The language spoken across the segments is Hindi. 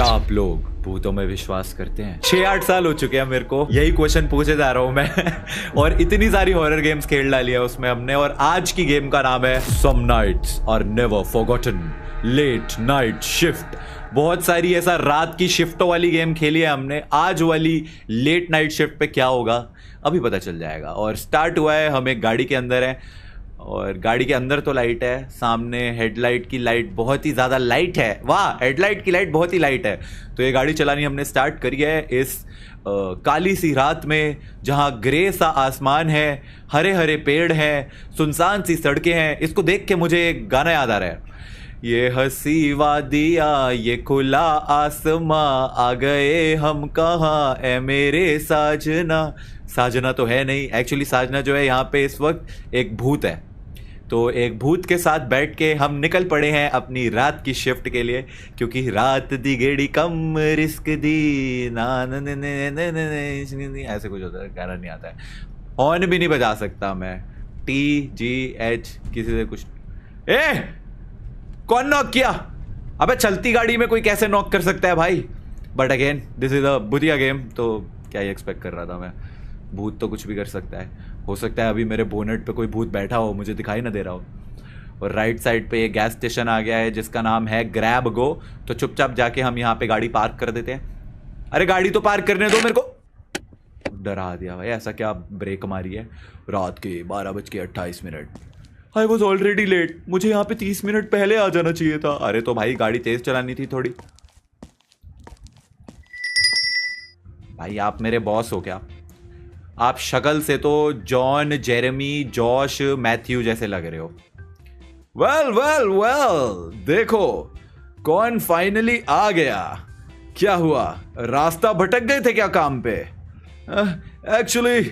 क्या आप लोग भूतों में विश्वास करते हैं? 6-8 साल हो चुके हैं मेरे को यही क्वेश्चन पूछे जा रहा हूं मैं और इतनी सारी हॉरर गेम्स खेल डाली है उसमें हमने। और आज की गेम का नाम है some nights are never forgotten late night shift. बहुत सारी ऐसा रात की शिफ्टों वाली गेम खेली है हमने। आज वाली लेट नाइट शिफ्ट पे क्या होगा अभी पता चल जाएगा। और स्टार्ट हुआ है, हम एक गाड़ी के अंदर है और गाड़ी के अंदर तो लाइट है, सामने हेडलाइट की लाइट बहुत ही ज़्यादा लाइट है। वाह, हेडलाइट की लाइट बहुत ही लाइट है। तो ये गाड़ी चलानी हमने स्टार्ट करी है इस काली सी रात में, जहाँ ग्रे सा आसमान है, हरे हरे पेड़ हैं, सुनसान सी सड़कें हैं। इसको देख के मुझे एक गाना याद आ रहा है, ये हंसी वादिया ये खुला आसमां, आ गए हम कहाँ ए मेरे साजना। साजना तो है नहीं, एक्चुअली साजना जो है यहाँ पे इस वक्त एक भूत है। तो एक भूत के साथ बैठ के हम निकल पड़े हैं अपनी रात की शिफ्ट के लिए, क्योंकि रात दी गेड़ी कम रिस्क दी ना ऐसे कुछ होता है, गाना नहीं आता है। हॉर्न भी नहीं बजा सकता मैं, TGH किसी से कुछ। कौन नॉक किया? अबे चलती गाड़ी में कोई कैसे नॉक कर सकता है भाई? But again this is a बुदिया गेम, तो क्या ही एक्सपेक्ट कर रहा था मैं। भूत तो कुछ भी कर सकता है। हो सकता है अभी मेरे बोनेट पे कोई भूत बैठा हो, मुझे दिखाई ना दे रहा हो। और राइट साइड पे ये गैस स्टेशन आ गया है जिसका नाम है ग्रैब गो। तो चुपचाप जाके हम यहाँ पे गाड़ी पार्क कर देते हैं। अरे गाड़ी तो पार्क करने दो मेरे को। डरा दिया भाई, ऐसा क्या ब्रेक मारी है? रात के 12:28। आई वॉज ऑलरेडी लेट, मुझे यहाँ पे 30 मिनट पहले आ जाना चाहिए था। अरे तो भाई गाड़ी तेज चलानी थी थोड़ी। भाई आप मेरे बॉस हो क्या? आप शक्ल से तो जॉन, जेरेमी, जॉश, मैथ्यू जैसे लग रहे हो। वेल वेल वेल, देखो कौन फाइनली आ गया। क्या हुआ, रास्ता भटक गए थे क्या काम पे? एक्चुअली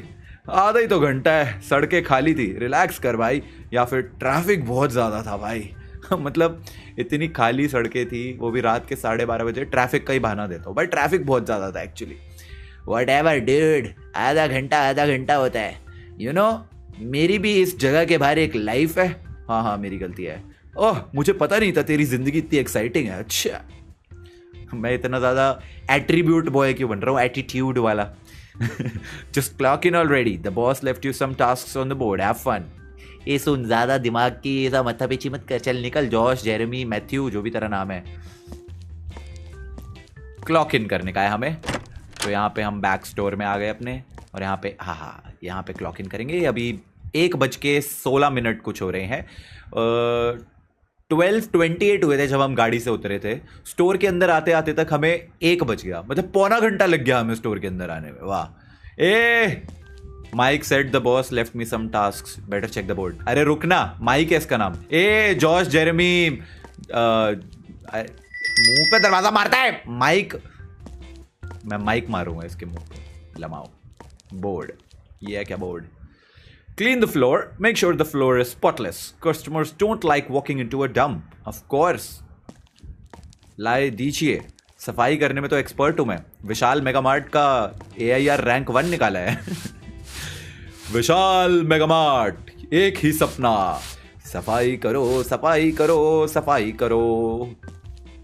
आधा ही तो घंटा है, सड़कें खाली थी। रिलैक्स कर भाई, या फिर ट्रैफिक बहुत ज़्यादा था भाई मतलब इतनी खाली सड़कें थी, वो भी रात के 12:30 बजे। ट्रैफिक का ही बहाना देता हूँ भाई, ट्रैफिक बहुत ज़्यादा था एक्चुअली। Whatever dude, आधा घंटा होता है। You know, मेरी भी इस जगह के बाहर एक लाइफ है। हाँ मेरी गलती है। ओह, मुझे पता नहीं था तेरी जिंदगी इतनी एक्साइटिंग है। अच्छा, मैं इतना ज़्यादा एट्रीब्यूट बॉय क्यों बन रहा हूँ, एटीट्यूड वाला। Just clock in already. The boss left you some tasks on the board. Have fun. ये सुन, ज़्यादा दिमाग की ऐसा मत्था पेची मत कर। चल निकल, जॉश, जेरेमी, मैथ्यू जो भी तेरा नाम है। क्लॉक इन करने का है हमें। तो यहाँ पे हम बैक स्टोर में आ गए अपने, और यहाँ पे यहाँ पे क्लॉक इन करेंगे। अभी 1:16 कुछ हो रहे हैं। 12:28 हुए थे जब हम गाड़ी से उतरे थे। स्टोर के अंदर आते आते तक हमें 1 बज गया, मतलब पौना घंटा लग गया हमें स्टोर के अंदर आने में। वाह। Mike said the boss left me some tasks, better check the board. अरे रुकना, माइक है इसका नाम। जॉश, जेरेमी, मुंह पे दरवाजा मारता है माइक। मैं माइक मारूंगा इसके मुंह पे। लमाओ बोर्ड, ये है क्या board? Clean the floor, make sure the floor is spotless, customers don't like walking into a dump. Of course, लाए दीजिए। सफाई करने में तो एक्सपर्ट हूं मैं। विशाल मेगामार्ट का AIR रैंक 1 निकाला है। विशाल मेगामार्ट, एक ही सपना, सफाई करो सफाई करो सफाई करो।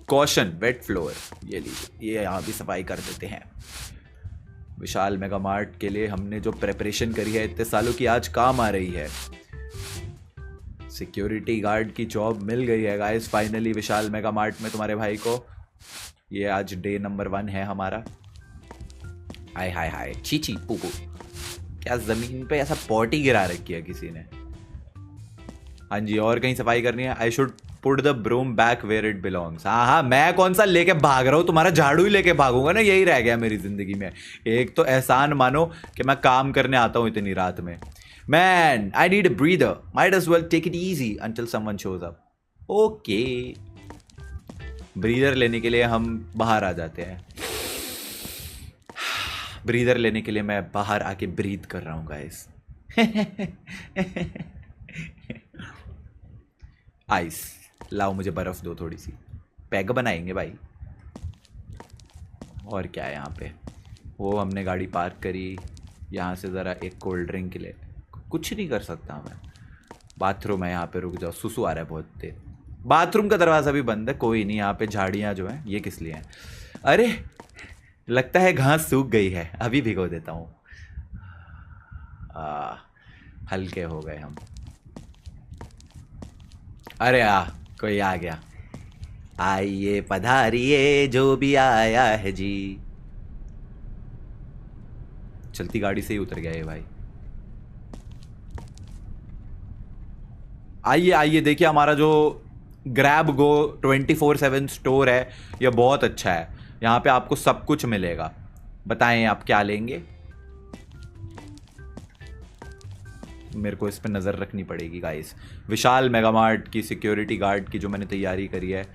कॉशन, वेट फ्लोर, ये लीजिए, ये यहाँ भी सफाई कर देते हैं। विशाल मेगा मार्ट के लिए हमने जो प्रेपरेशन करी है इतने सालों की, आज काम आ रही है। सिक्योरिटी गार्ड की जॉब मिल गई है गाइस फाइनली विशाल मेगा मार्ट में तुम्हारे भाई को। ये आज डे नंबर 1 है हमारा। हाय हाय हाय, चीची पूपू, क्या जमीन पे ऐसा पॉटी गिरा रखी है किसी ने? हाँ जी, और कहीं सफाई करनी है। I should put the broom back where it belongs. हाँ, मैं कौन सा लेके भाग रहा हूँ, तुम्हारा झाड़ू ही लेके भागूंगा ना, यही रह गया मेरी जिंदगी में। एक तो एहसान मानो कि मैं काम करने आता हूँ इतनी रात में। Man, I need a breather, might as well take it easy until someone shows up. Okay, breather लेने के लिए हम बाहर आ जाते हैं। ब्रीदर लेने के लिए मैं बाहर आके ब्रीद कर रहा हूँ गाइस। आइस लाओ, मुझे बर्फ दो थोड़ी सी, पैग बनाएंगे भाई। और क्या है यहाँ पे? वो हमने गाड़ी पार्क करी, यहाँ से ज़रा एक कोल्ड ड्रिंक के लिए। कुछ नहीं कर सकता मैं। बाथरूम है यहाँ पे, रुक जाओ, सुसु आ रहा है बहुत तेज। बाथरूम का दरवाज़ा भी बंद है, कोई नहीं। यहाँ पे झाड़ियाँ जो हैं ये किस लिए हैं? अरे लगता है घास सूख गई है, अभी भिगो देता हूँ। हल्के हो गए हम। अरे कोई आ गया। आइए पधारिए जो भी आया है जी। चलती गाड़ी से ही उतर गया ये भाई। आइए आइए, देखिए हमारा जो ग्रैब गो 24/7 स्टोर है ये बहुत अच्छा है। यहाँ पे आपको सब कुछ मिलेगा। बताएं आप क्या लेंगे। मेरे को इस पे नज़र रखनी पड़ेगी गाइस। विशाल मेगामार्ट की सिक्योरिटी गार्ड की जो मैंने तैयारी करी है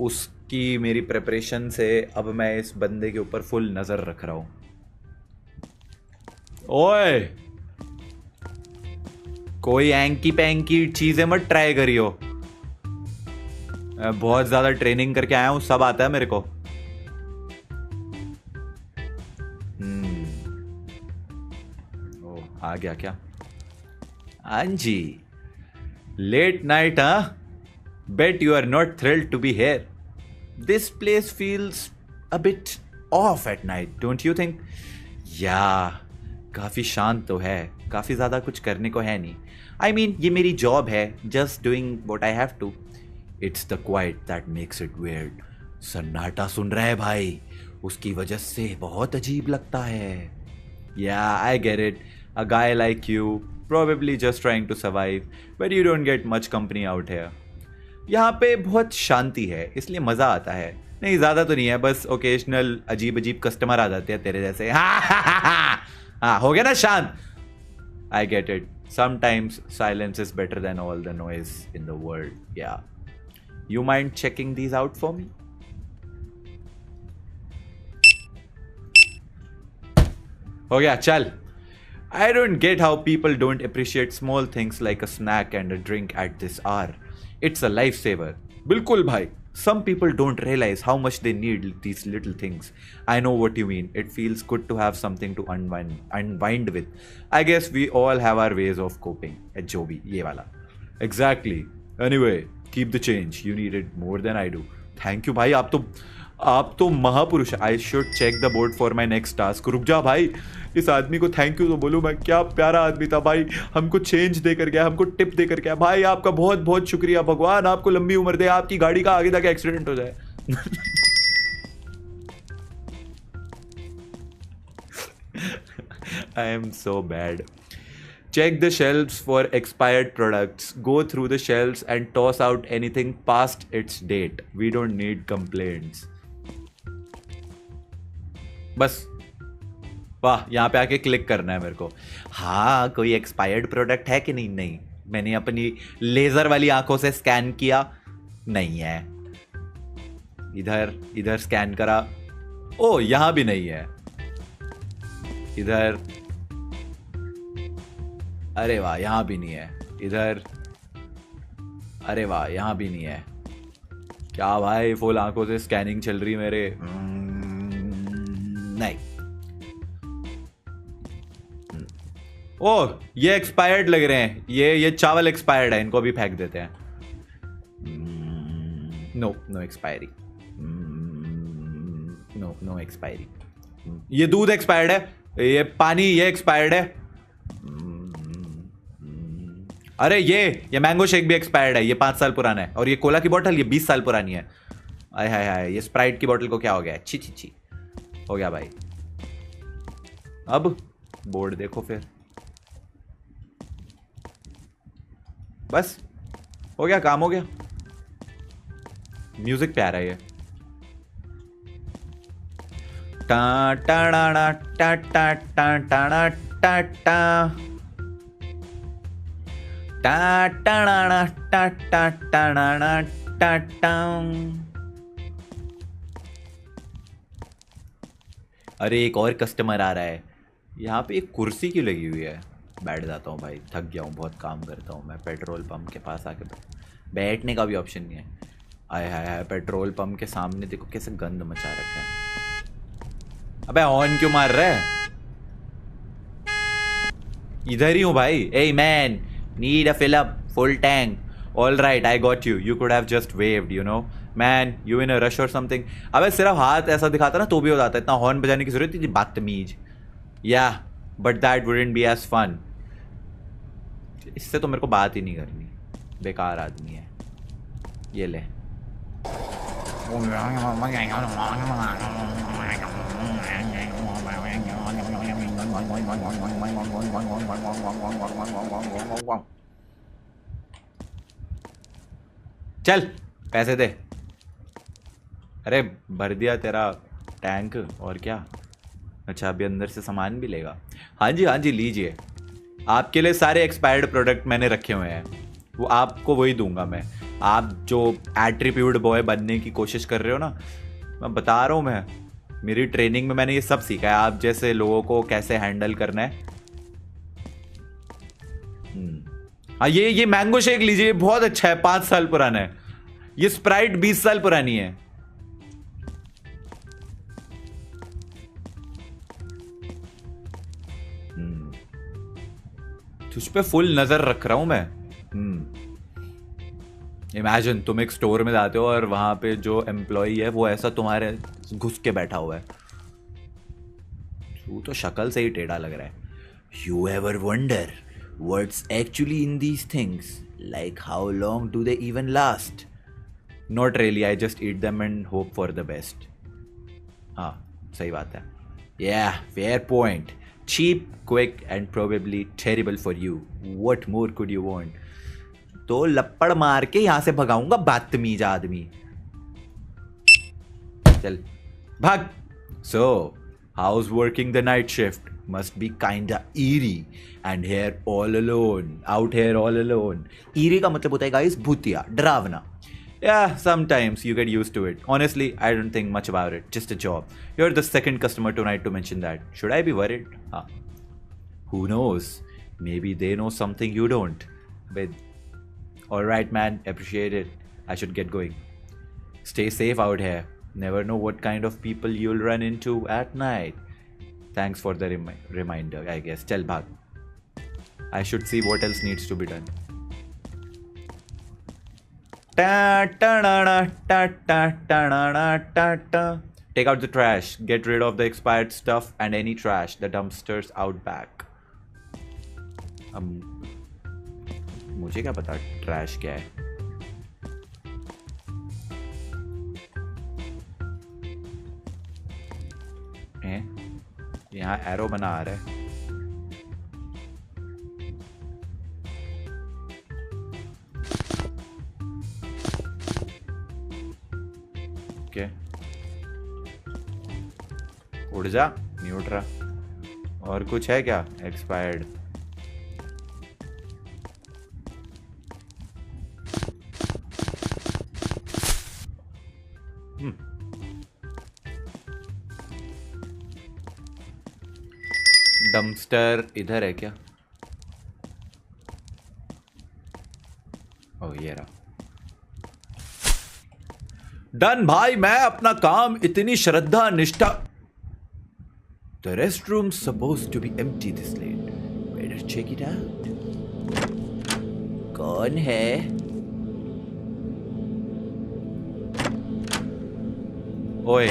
उसकी मेरी प्रिपरेशन से अब मैं इस बंदे के ऊपर फुल नज़र रख रहा हूं। ओए कोई एंकी पैंकी चीजें मत ट्राई करियो। बहुत ज्यादा ट्रेनिंग करके आया हूं, सब आता है मेरे को। ओ आ गया क्या? हाँ जी, late night bet you are not thrilled to be here. This place feels a bit of at night, don't you think? या काफी शांत तो है, काफी ज्यादा कुछ करने को है नहीं। आई मीन ये मेरी जॉब है, just doing what I have to. It's the quiet that makes it weird. सन्नाटा सुन रहा है भाई, उसकी वजह से बहुत अजीब लगता है। Yeah I get it, a guy like you probably just trying to survive but you don't get much company out here. यहाँ पे बहुत शांति है इसलिए मज़ा आता है। नहीं ज़्यादा तो नहीं है, बस ओकेजनल अजीब अजीब कस्टमर आ जाते हैं तेरे जैसे। हाँ हो गया ना शांत। I get it, sometimes silence is better than all the noise in the world. Yeah you mind checking these out for me? हो गया चल। I don't get how people don't appreciate small things like a snack and a drink at this hour. It's a lifesaver. बिल्कुल भाई, some people don't realize how much they need these little things. I know what you mean. It feels good to have something to unwind with. I guess we all have our ways of coping. जो भी ये वाला. Exactly. Anyway, keep the change. You need it more than I do. Thank you भाई, आप तो महापुरुष। I should check the board for my next task. रुक जा भाई, इस आदमी को थैंक यू तो बोलूँ मैं। क्या प्यारा आदमी था भाई, हमको चेंज दे कर गया, हमको टिप दे कर गया। भाई आपका बहुत बहुत शुक्रिया, भगवान आपको लंबी उम्र दे, आपकी गाड़ी का आगे जाके एक्सीडेंट हो जाए। I am so bad. Check the shelves for expired products. Go through the shelves and toss out anything past its date. We don't need complaints. बस वाह, यहाँ पे आके क्लिक करना है मेरे को। हाँ कोई एक्सपायर्ड प्रोडक्ट है कि नहीं? नहीं, मैंने अपनी लेजर वाली आंखों से स्कैन किया, नहीं है। इधर स्कैन करा, ओ यहाँ भी नहीं है। इधर, अरे वाह यहाँ भी नहीं है। इधर, अरे वाह यहाँ भी नहीं है। क्या भाई फुल आंखों से स्कैनिंग चल रही मेरे। नहीं। ओह ये एक्सपायर्ड लग रहे हैं, ये चावल एक्सपायर्ड है, इनको भी फेंक देते हैं। No expiry, no expiry. ये दूध एक्सपायर्ड है, ये पानी ये एक्सपायर्ड है। अरे ये मैंगो शेक भी एक्सपायर्ड है, ये 5 साल पुराना है। और ये कोला की बोतल ये 20 साल पुरानी है। आय हाय हाय, ये स्प्राइट की बोतल को क्या हो गया? छी छी छी, हो गया भाई। अब बोर्ड देखो फिर, बस हो गया, काम हो गया। म्यूजिक प्यारा है ये। टा टा टा टा टा टा टा टा टा टा टा टा टा टा टा टा। अरे एक और कस्टमर आ रहा है। यहाँ पे एक कुर्सी क्यों लगी हुई है? बैठ जाता हूँ भाई, थक गया हूँ, बहुत काम करता हूँ मैं। पेट्रोल पंप के पास आके बैठने का भी ऑप्शन नहीं है। आय हाय हाय, पेट्रोल पंप के सामने देखो कैसे गंद मचा रखा है। अबे हॉर्न क्यों मार रहा है? इधर ही हूँ भाई। A man, need a fill up full tank. All right, I got you. You could have just waved, you know. Man you in a rush और समथिंग। अबे सिर्फ हाथ ऐसा दिखाता ना तो भी हो जाता है, इतना हॉर्न बजाने की जरूरत थी, बदतमीज। Yeah but that wouldn't be as fun. इससे तो मेरे को बात ही नहीं करनी, बेकार आदमी है। ये ले चल पैसे दे। अरे भर दिया तेरा टैंक, और क्या। अच्छा अभी अंदर से सामान भी लेगा। हाँ जी लीजिए, आपके लिए सारे एक्सपायर्ड प्रोडक्ट मैंने रखे हुए हैं, वो आपको वही दूंगा मैं। आप जो एट्रीब्यूट बॉय बनने की कोशिश कर रहे हो ना, मैं बता रहा हूँ, मैं मेरी ट्रेनिंग में मैंने ये सब सीखा है, आप जैसे लोगों को कैसे हैंडल करना है। हाँ ये मैंगो शेक लीजिए, बहुत अच्छा है, 5 साल पुराना है। ये स्प्राइट 20 साल पुरानी है। तुझ पे फुल नजर रख रहा हूं मैं। इमेजिन तुम एक स्टोर में जाते हो और वहां पे जो एम्प्लॉय है वो ऐसा तुम्हारे घुस के बैठा हुआ है, तू तो शक्ल से ही टेढ़ा लग रहा है। You ever wonder what's actually in these things, like how long do they even last? Not really, I just eat them and hope for the best. हाँ सही बात है। Yeah fair point. Cheap, quick and probably terrible for you, what more could you want? तो लपड़ मार के यहां से भगाऊंगा बदतमीज आदमी। चल भाग। So how's working the night shift? Must be kinda eerie and here all alone, out here all alone। eerie का मतलब होता है गाइस भूतिया, डरावना। Yeah, sometimes you get used to it. Honestly, I don't think much about it. Just a job. You're the second customer tonight to mention that. Should I be worried? Who knows? Maybe they know something you don't. But alright man, appreciate it. I should get going. Stay safe out here. Never know what kind of people you'll run into at night. Thanks for the reminder, I guess. Chal bhag. I should see what else needs to be done. Take out the trash. Get rid of the expired stuff and any trash. The dumpsters out back. मुझे क्या पता ट्रैश क्या है। यहाँ एरो बना आ रहा है। उड़ जा, नहीं उठ रहा। और कुछ है क्या एक्सपायर्ड? डम्पस्टर इधर है क्या? ओ ये रहा। डन भाई, मैं अपना काम इतनी श्रद्धा निष्ठा। The restroom's supposed to be empty this late. Better check it out. कौन है? ओए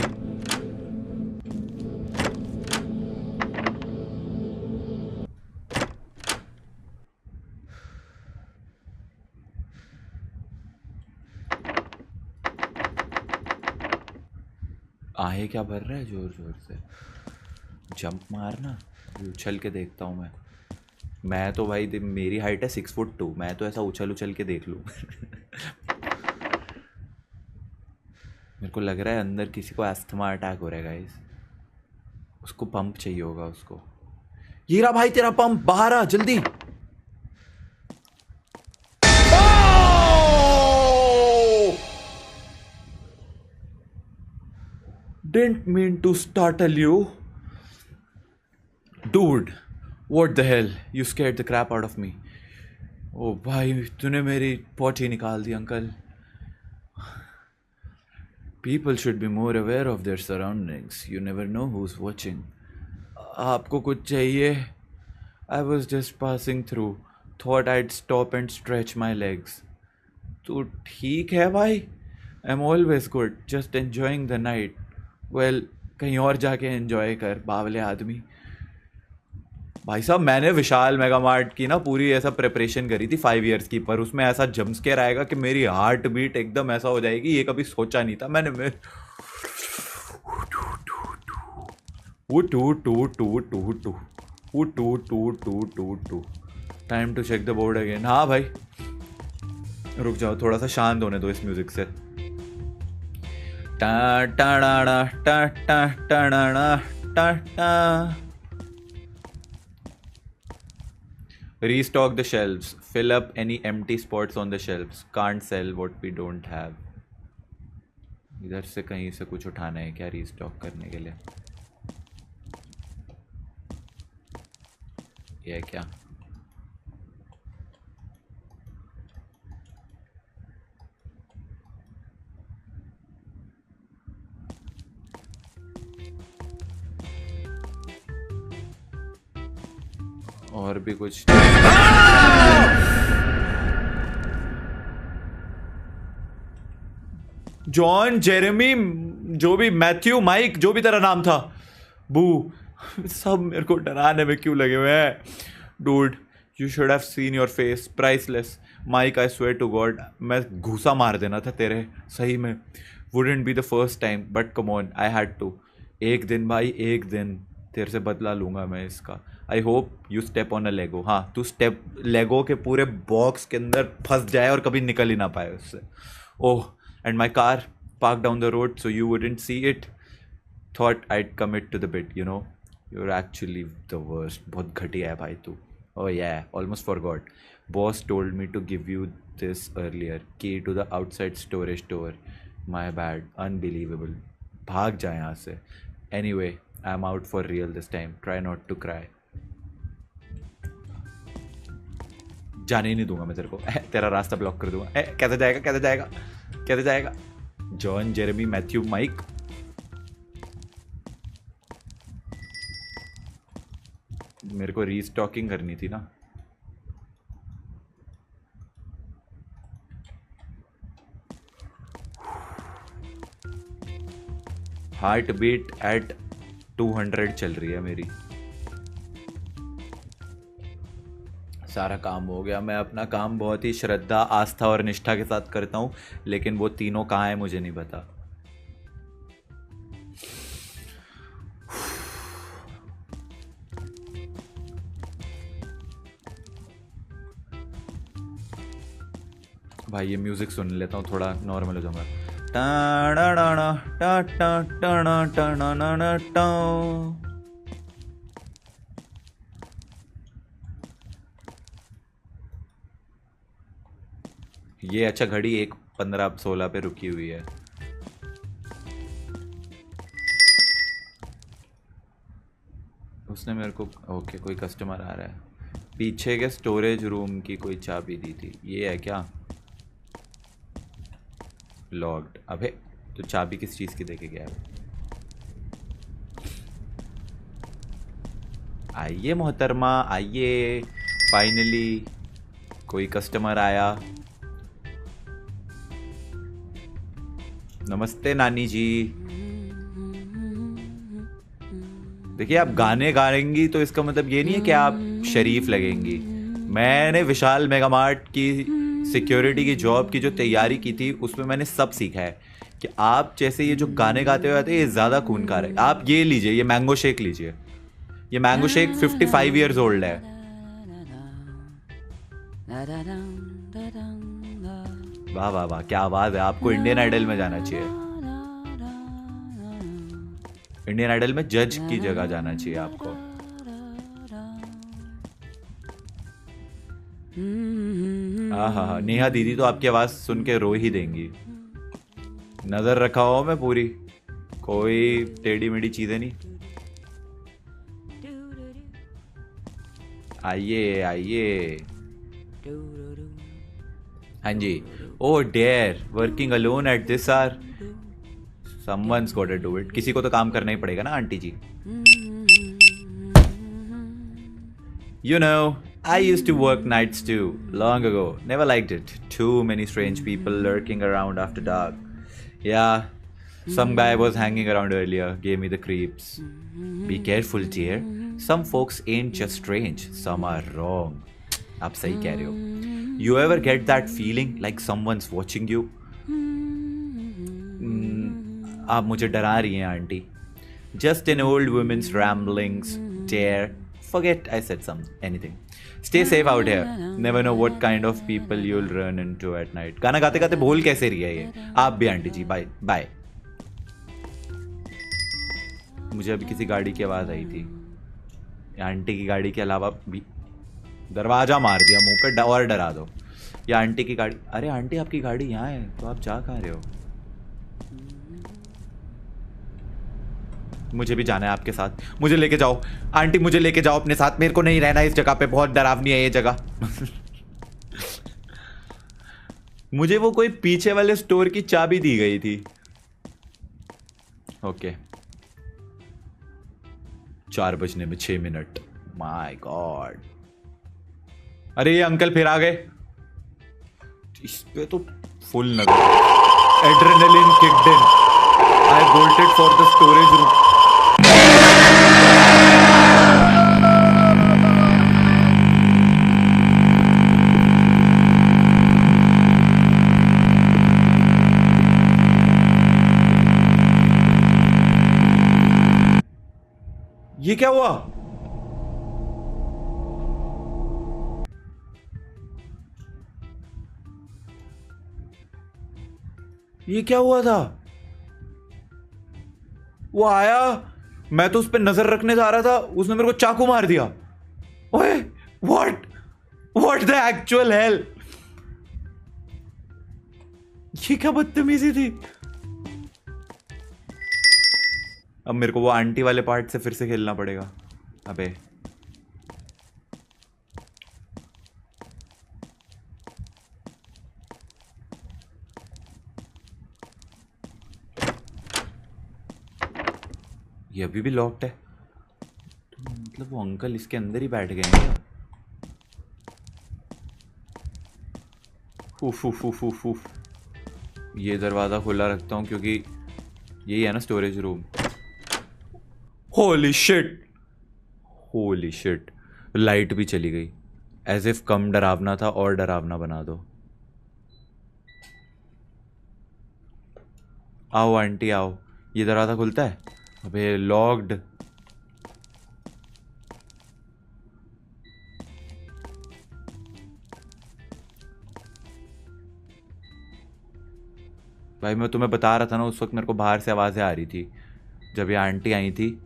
आहे क्या भर रहा है जोर जोर से? जंप मारना, उछल के देखता हूँ मैं तो भाई मेरी हाइट है 6'2", मैं तो ऐसा उछल उछल के देख लूँ। मेरे को लग रहा है अंदर किसी को अस्थमा अटैक हो रहा है गाइस, उसको पंप चाहिए होगा उसको। ये रहा भाई तेरा पंप, बाहर आ जल्दी। Didn't mean to startle you. Dude, what the hell? You scared the crap out of me. Oh भाई तूने मेरी पोटी निकाल दी uncle. People should be more aware of their surroundings. You never know who's watching. आपको कुछ चाहिए? I was just passing through. Thought I'd stop and stretch my legs. तू ठीक है भाई? I am always good, just enjoying the night. Well, कहीं और जाके एंजॉय कर बावले आदमी। भाई साहब, मैंने विशाल मेगा मार्ट की ना पूरी ऐसा प्रिपरेशन करी थी 5 years की, पर उसमें ऐसा जंप स्केयर आएगा कि मेरी हार्ट बीट एकदम ऐसा हो जाएगी, ये कभी सोचा नहीं था मैंने। Time to check the board again. हाँ भाई, रुक जाओ, थोड़ा सा शांत होने दो इस म्यूजिक से। टा टा टा टा टा टा टा टा। Restock the shelves. Fill up any empty spots on the shelves. Can't sell what we don't have. इधर से कहीं से कुछ उठाना है क्या रीस्टॉक करने के लिए? ये क्या? और भी कुछ? जॉन, जेरेमी, जो भी, मैथ्यू, माइक, जो भी तेरा नाम था, बू, सब मेरे को डराने में क्यों लगे हुए हैं? Dude, you should have seen your face, priceless. Mike, I swear to God, मैं घूसा मार देना था तेरे, सही में। Wouldn't be the first time, but come on, I had to. एक दिन भाई, एक दिन तेरे से बदला लूँगा मैं इसका। I hope you step on a Lego. हाँ, तू स्टेप लेगो के पूरे बॉक्स के अंदर फंस जाए और कभी निकल ही ना पाए उससे। Oh, and my car park down the road so you wouldn't see it. Thought I'd commit to the bit, you know, you are actually the worst. बहुत घटिया है भाई तू। Oh yeah, almost forgot. Boss told me to give you this earlier, key to the outside storage store. My bad, unbelievable. भाग जाए यहाँ से। Anyway, I am out for real this time, try not to cry. जाने ही नहीं दूंगा मैं तेरे को। तेरा रास्ता ब्लॉक कर दूंगा। कैसे जाएगा, कैसे जाएगा, कैसे जाएगा? John, Jeremy, Matthew, Mike. मेरे को रीस्टॉकिंग करनी थी ना। हार्ट बीट एट 200 चल रही है मेरी। सारा काम हो गया। मैं अपना काम बहुत ही श्रद्धा, आस्था और निष्ठा के साथ करता हूँ, लेकिन वो तीनों कहाँ हैं मुझे नहीं पता। भाई ये म्यूजिक सुन लेता हूँ, थोड़ा नॉर्मल हो जाऊंगा। ये अच्छा, घड़ी 1:15-16 पे रुकी हुई है। उसने मेरे को, ओके, कोई कस्टमर आ रहा है। पीछे के स्टोरेज रूम की कोई चाबी दी थी, ये है क्या? लॉक्ड। अबे तो चाबी किस चीज़ की देके गया है? आइए मोहतरमा, आइए, फाइनली कोई कस्टमर आया। नमस्ते नानी जी। देखिए, आप गाने गाएंगी तो इसका मतलब ये नहीं है कि आप शरीफ लगेंगी। मैंने विशाल मेगा मार्ट की सिक्योरिटी की जॉब की जो तैयारी की थी, उसमें मैंने सब सीखा है कि आप जैसे ये जो गाने गाते हुए आते हैं, ये ज़्यादा खूनकार है। आप ये लीजिए, ये मैंगो शेक लीजिए। ये मैंगो शेक 55 ईयर्स ओल्ड है। वाह वाह वाह, क्या आवाज है। आपको इंडियन आइडल में जाना चाहिए। इंडियन आइडल में जज की जगह जाना चाहिए आपको। हाँ, नेहा दीदी तो आपकी आवाज सुन के रो ही देंगी। नजर रखा हो मैं पूरी, कोई टेढ़ी मेढ़ी चीजें नहीं। आइए आइए। हाँ जी। Oh there, working alone at this hour, someone's got to do it. किसी को तो काम करना ही पड़ेगा ना aunty ji. You know, I used to work nights too, long ago. Never liked it. Too many strange people lurking around after dark. Yeah, some guy was hanging around earlier, gave me the creeps. Be careful, dear. Some folks ain't just strange, some are wrong. आप सही कह रहे हो. You ever get that feeling like someone's watching you? आप मुझे डरा रही हैं aunty. Just an old woman's ramblings. Dear, forget I said anything. Stay safe out here. Never know what kind of people you'll run into at night. गाना गाते गाते बोल कैसे रही है ये? आप भी आंटी जी. Bye bye. मुझे अभी किसी गाड़ी की आवाज आई थी. आंटी की गाड़ी के अलावा भी दरवाजा मार दिया मुंह पे और डरा दो. या आंटी की गाड़ी. अरे आंटी आपकी गाड़ी यहाँ है तो आप जा कहाँ रहे हो? मुझे भी जाना है आपके साथ. मुझे लेके जाओ आंटी, मुझे लेके जाओ अपने साथ. मेरे को नहीं रहना इस जगह पे. बहुत डरावनी है ये जगह. मुझे वो कोई पीछे वाले स्टोर की चाबी दी गई थी. ओके 4:06. My God. अरे ये अंकल फिर आ गए. इस पे तो फुल नजर. Adrenaline kicked in. I bolted for the storage room. ये क्या हुआ? ये क्या हुआ था? वो आया, मैं तो उस पर नजर रखने जा रहा था, उसने मेरे को चाकू मार दिया. ओए व्हाट द एक्चुअल हेल? ये क्या बदतमीजी थी? अब मेरे को वो आंटी वाले पार्ट से फिर से खेलना पड़ेगा. अबे ये अभी भी लॉक्ड है. तो मतलब वो अंकल इसके अंदर ही बैठ गए हैं. उफ. ये दरवाजा खुला रखता हूँ क्योंकि यही है ना storage room. Holy shit. Light भी चली गई. एज इफ कम डरावना था और डरावना बना दो. आओ आंटी आओ. ये दरवाजा खुलता है. अबे लॉक्ड. भाई मैं तुम्हें बता रहा था ना, उस वक्त मेरे को बाहर से आवाजें आ रही थी जब ये आंटी आई थी.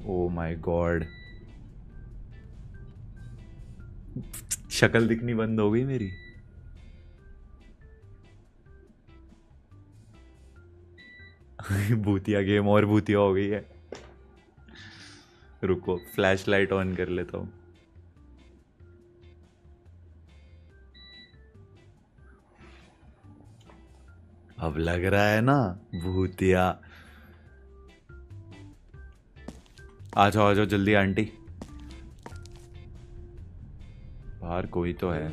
Oh my God. शक्ल दिखनी बंद हो गई मेरी. भूतिया गेम और भूतिया हो गई है. रुको फ्लैश लाइट ऑन कर लेता हूं. अब लग रहा है ना भूतिया. आ जाओ जल्दी आंटी. बाहर कोई तो है.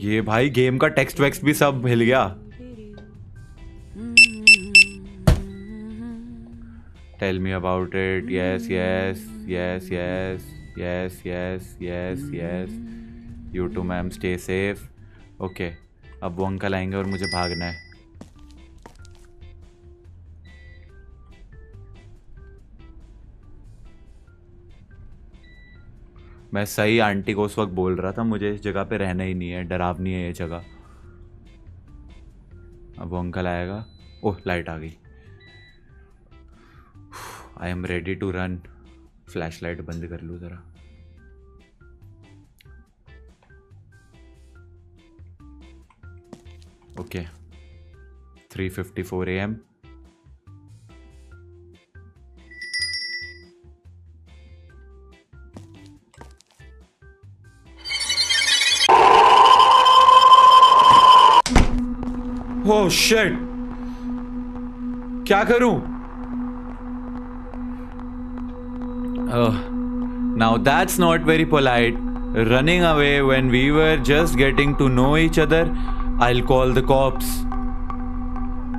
ये भाई गेम का टेक्स्ट वेक्स्ट भी सब हिल गया. Tell me about it. Yes. You too ma'am. Stay safe. Okay अब वो अंकल आएंगे और मुझे भागना है. मैं सही आंटी को उस वक्त बोल रहा था मुझे इस जगह पे रहना ही नहीं है, डरावनी है ये जगह. अब वो अंकल आएगा. ओह लाइट आ गई. I am ready to run. Flash light बंद कर लूँ ज़रा. Okay 3:54 AM. Oh shit! क्या करूं? Now that's not very polite. running away when we were just getting to know each other. I'll call the cops.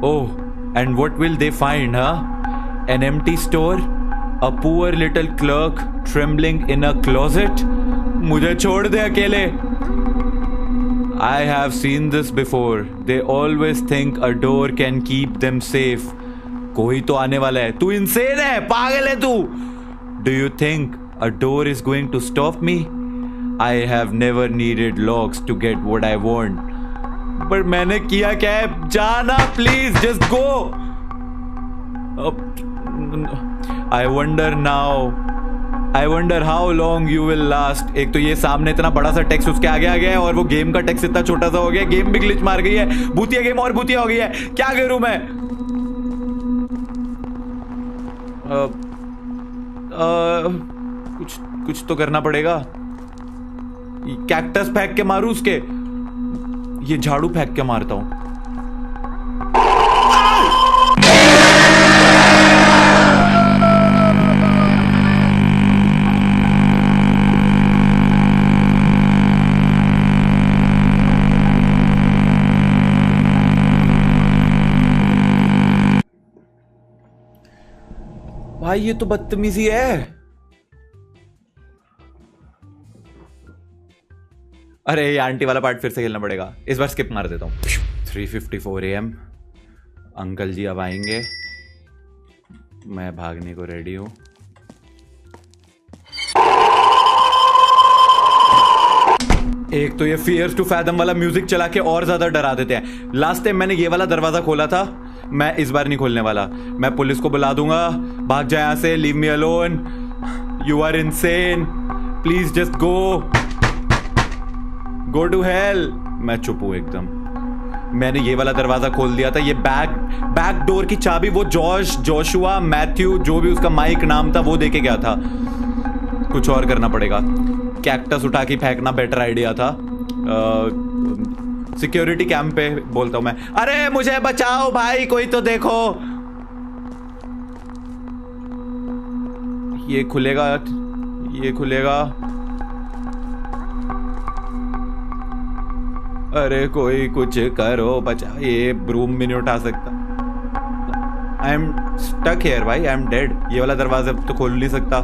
Oh, and what will they find, huh? An empty store? A poor little clerk trembling in a closet? मुझे छोड़ दे अकेले. I have seen this before. They always think a door can keep them safe. कोई तो आने वाला है. तू insane है, पागल है तू. Do you think a door is going to stop me? I have never needed locks to get what I want. पर मैंने किया क्या है? जाना please, just go. I wonder how long you will last. एक तो ये सामने इतना बड़ा सा टेक्स्ट उसके आगे आ गया है और वो गेम का टेक्स्ट इतना छोटा सा हो गया. गेम भी ग्लिच मार गई है. भूतिया गेम और भूतिया हो गई है. क्या करूं मैं? कुछ तो करना पड़ेगा. कैक्टस फेंक के मारूं उसके. ये झाड़ू फेंक के मारता हूं. भाई ये तो बदतमीजी है. अरे ये आंटी वाला पार्ट फिर से खेलना पड़ेगा. इस बार स्किप मार देता हूं. 3:54 AM. अंकल जी अब आएंगे. मैं भागने को रेडी हूं. एक तो ये फियर्स टू फैथम वाला म्यूजिक चला के और ज्यादा डरा देते हैं. लास्ट टाइम मैंने ये वाला दरवाजा खोला था. मैं इस बार नहीं खोलने वाला. मैं पुलिस को बुला दूंगा. भाग जा यहां से. Leave me alone. You are insane. Please just go to hell. मैं चुप हूं एकदम. मैंने ये वाला दरवाजा खोल दिया था. ये बैक डोर की चाबी वो जोशुआ मैथ्यू जो भी उसका माइक नाम था वो देके गया था. कुछ और करना पड़ेगा. कैक्टस उठा के फेंकना बेटर आइडिया था. सिक्योरिटी कैंप पे बोलता हूं मैं. अरे मुझे बचाओ भाई, कोई तो देखो. ये खुलेगा. अरे कोई कुछ करो, बचा. ये ब्रूम भी नहीं उठा सकता. आई एम स्टक हियर भाई. I am dead. ये वाला दरवाजा तो खोल नहीं सकता.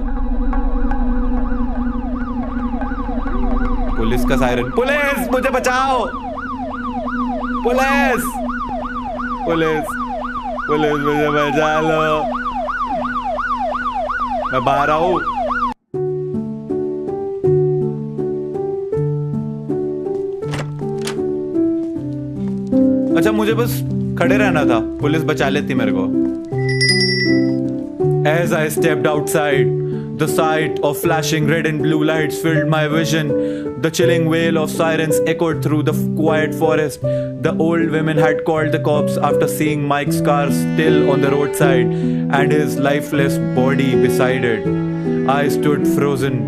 पुलिस का सायरन. पुलिस मुझे बचाओ. पुलिस मुझे बचा लो. मैं बाहर आऊं. अच्छा मुझे बस खड़े रहना था. पुलिस बचा लेती मेरे को. As I stepped outside, the sight of flashing red and blue lights filled my vision. The chilling wail of sirens echoed through the quiet forest. The old women had called the cops after seeing Mike's car still on the roadside and his lifeless body beside it. I stood frozen,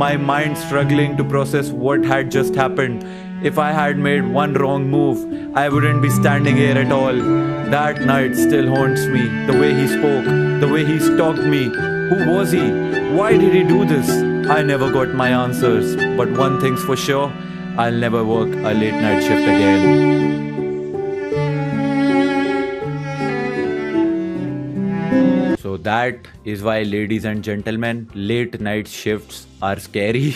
my mind struggling to process what had just happened. If I had made one wrong move, I wouldn't be standing here at all. That night still haunts me. The way he spoke, the way he stalked me. Who was he? Why did he do this? I never got my answers. But one thing's for sure, I'll never work a late night shift again. So that is why, ladies and gentlemen, late night shifts are scary.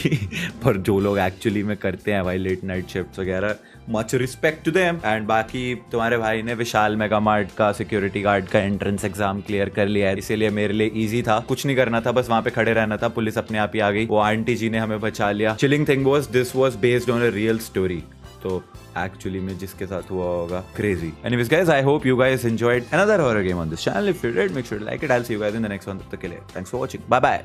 पर जो लोग एक्चुअली में करते हैं भाई लेट नाइट शिफ्ट्स वगैरह, much respect to them. And बाकी तुम्हारे भाई ने विशाल मेगा मार्ट का सिक्योरिटी गार्ड का एंट्रेंस एग्जाम क्लियर कर लिया है. इसीलिए मेरे लिए इजी था. कुछ नहीं करना था, बस वहां पे खड़े रहना था. पुलिस अपने आप ही आ गई. वो आंटी जी ने हमें बचा लिया. Chilling thing was this was based on a real story. तो एक्चुअली में जिसके साथ हुआ होगा, crazy. Anyways guys, I hope you guys enjoyed another horror game on this channel. If you did, make sure to like it. I'll see you guys in the next one. तब तक के लिए thanks for watching. Bye bye.